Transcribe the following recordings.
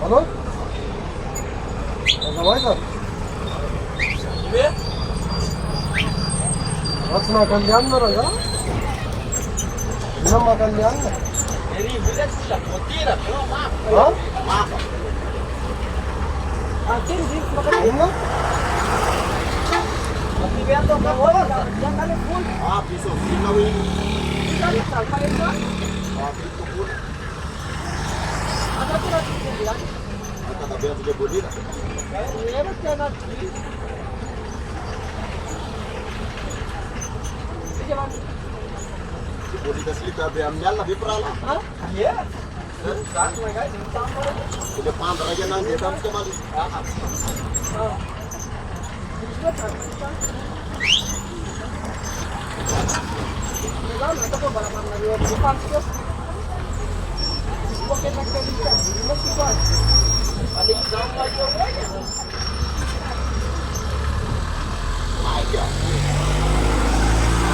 Halo? Nagawaisan? What's makan yan mo rin, ha? Hindi makan yan. Ha? Akin, di makan. Ano? Magbibiyan to ka, boy. Yan kami full. Piso. Ikaw yung... Isang salpain ba? Piso po. Ano ito natin yan? Ang katabihan sige po dito. Meron siya natin. Sige, ma'am. Si po dito sila tabi amyal na biprala. Ha? Yeah. Saan mo guys? Saan mo rin? Sige pandra ka nang dito ang kamali. Oh. Diba? Ito po, bala man nag-iwan di Pansyo. Bakit nagkalita? Hindi mo si Juan. Paligsaw ka yung wala. Ay, God.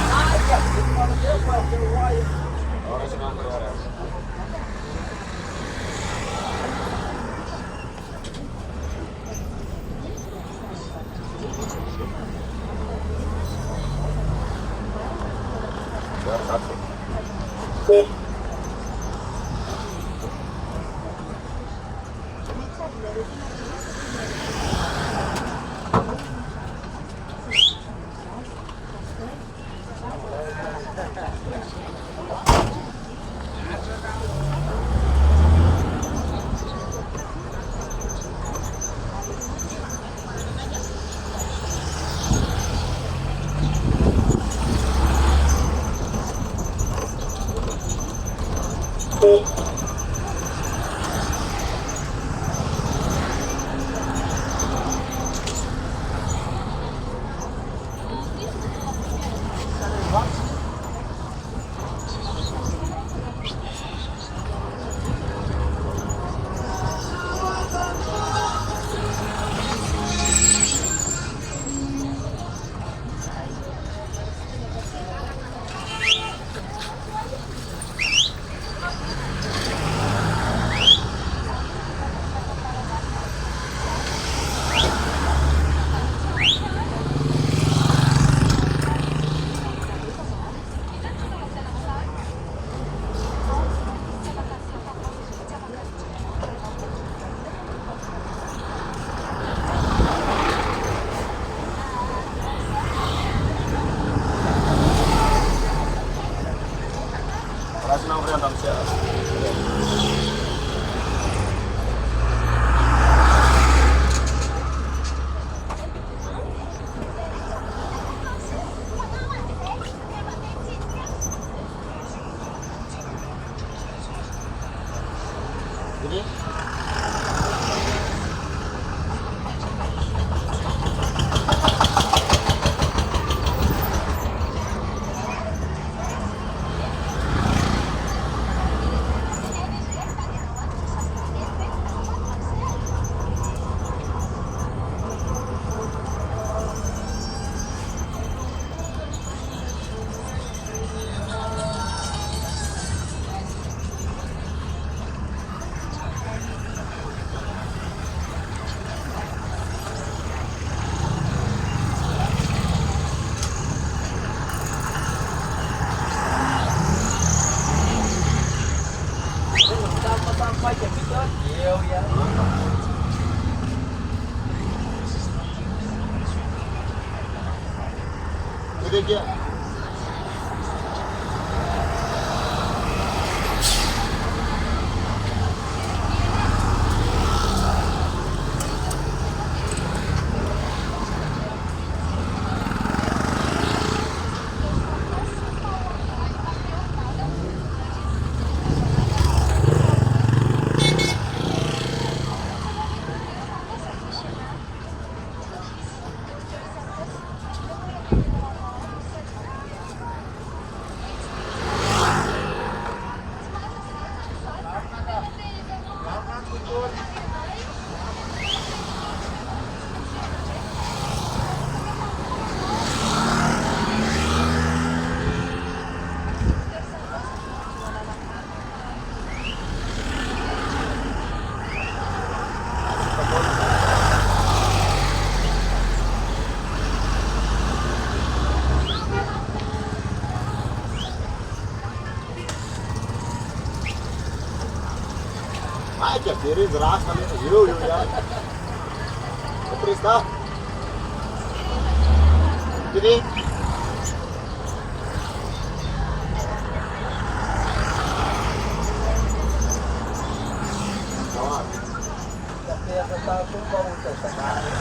Ay, God. Ito pa na siya, Pansyo, why? Oras na ang oras. Oras na ang random siya. Jadi Sampai ke situ. Iya, ya. Jadi dia Macie, Piry, zrasz tam jest, ju, ja. Poprysta. Kiedy? Kaya sa tapo pa ito sa kaya.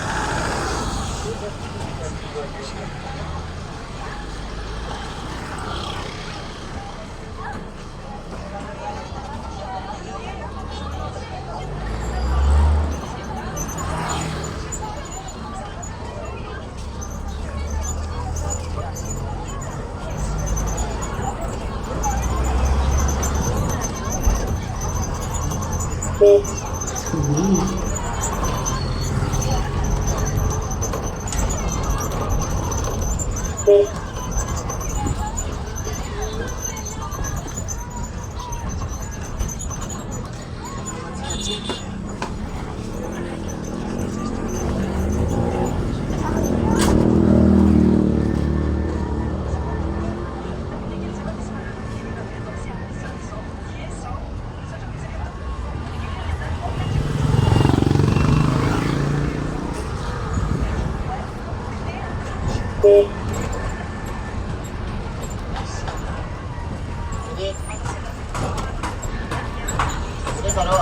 Ini baru.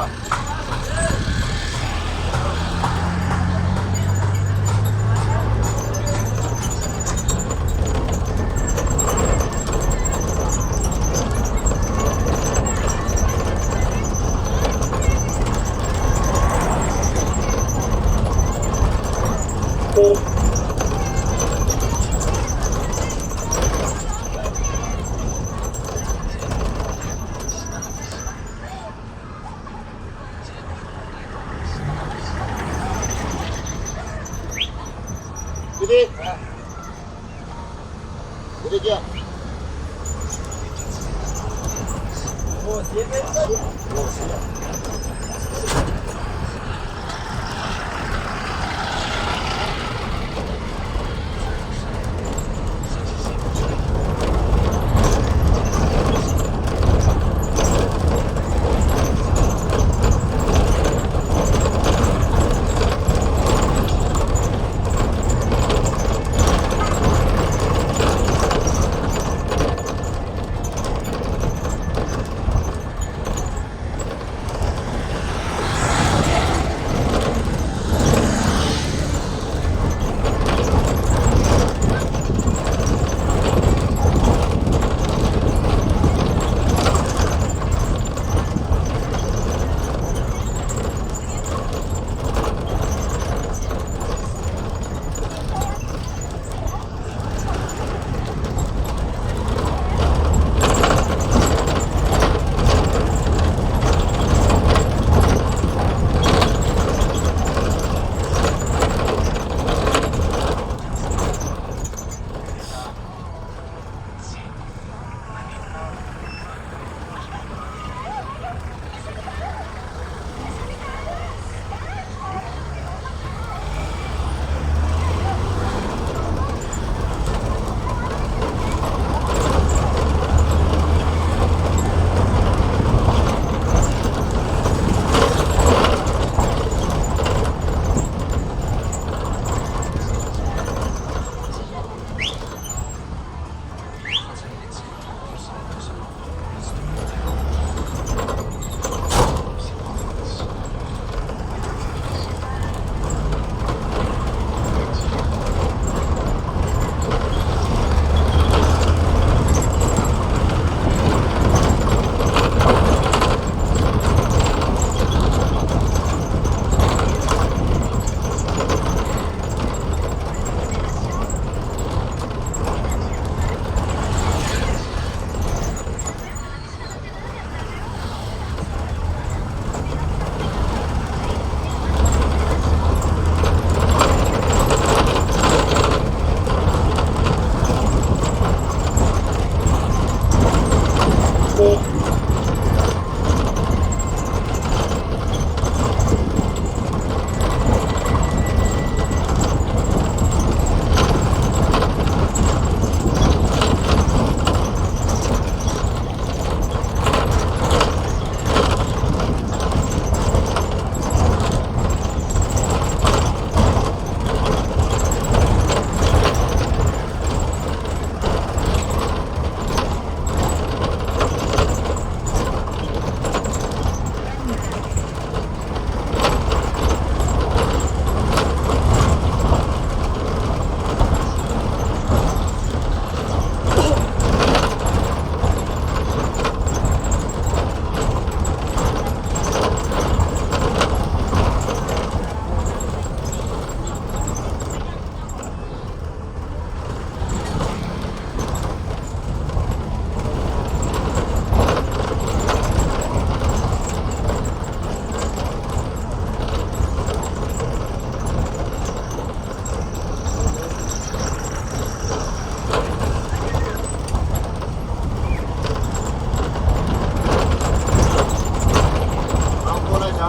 Jadi, dia. Oh, dia kan?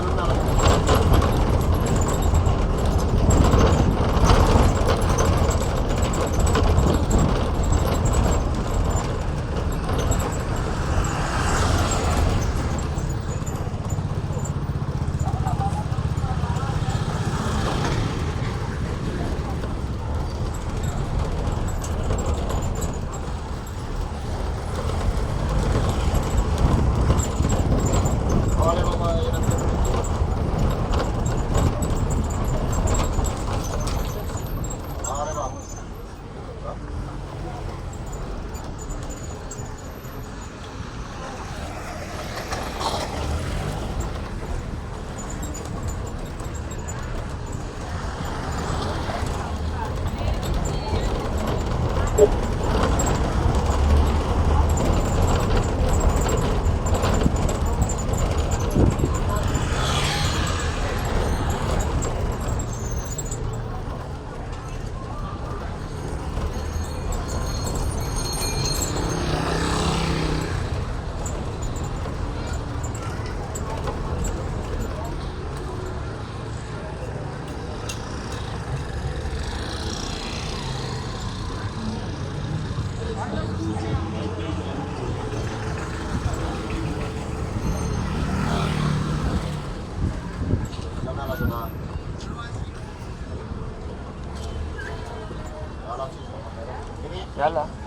Ganun na lang. Okay, mga ilan. Okay ba? Jangan lah sudah. Ini Yala.